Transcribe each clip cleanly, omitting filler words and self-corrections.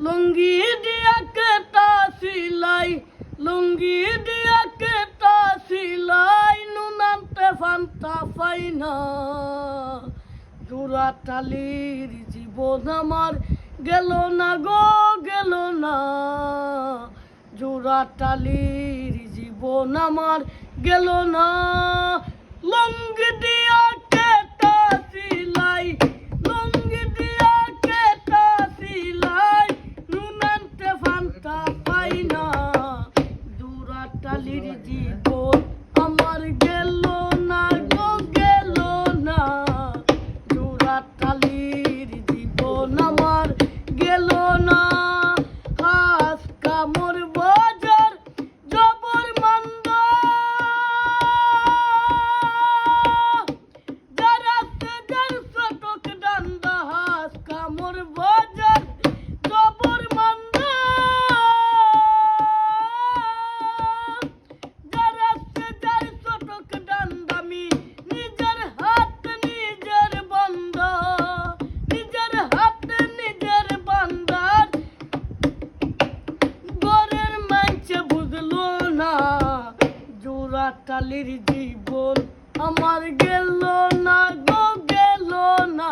লুঙ্গি দিয়া কেটা সিলাই, লুঙ্গি দিয়া কেটা সিলাই, নুনান্তে ফান্তা পাই না। জোড়াতালির জীবন আমার গেল না গো, গেল না। জোড়াতালির জীবন আমার গেল না। লুঙ্গি দিয়া কেটা সিলাই, লুঙ্গি দিয়া কেটা সিলাই, নুনান্তে ফান্তা পাই না। জোড়াতালির জীবন আমার গেল না গো, গেল না। জোড়াতালির জীবন আমার গেল না। হাস কামর বাজার জবর মন্দ, যারাতে যার সটক ডান্ডা। হাস কামর বাজার জবর মন্দ, যারাতে যার সটক ডান্ডা। আমি নিজের হাত নিজের বন্ধ, নিজের হাত নিজের বান্দার গরের মাইছে বুঝলো না। জোড়াতালির জীবন আমার গেল না গো, গেল না।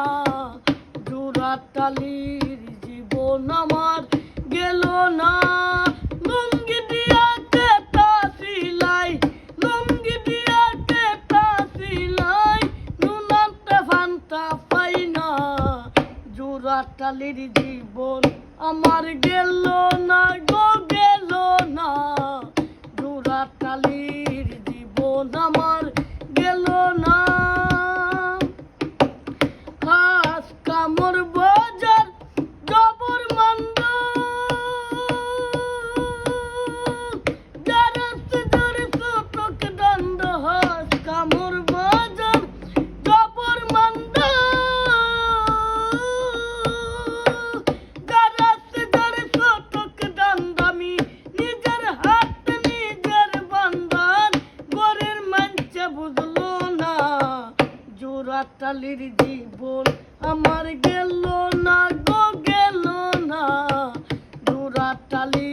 জোড়াতালির জীবন আমার গেল না। লুঙ্গি দিয়া কেটা সিলাই, লুঙ্গি দিয়া কেটা সিলাই, নুনান্তে ফান্তা পাই না। জোড়াতালির জীবন আমার গেল না গো, গেল না। জোড়াতালির জীবন আমার গেল না। হাস কামর বাজার জবর মন্দ, যারাতে যার সটক দণ্ড। হাস কামর বাজার জবর মন্দ, যারাতে যার সটক দণ্ড। আমি নিজের হাত নিজের বান্দার গরের মানছে বুঝলো না। জোড়াতালির জীবন আমার গেল না গো, গেল না। জোড়াতালি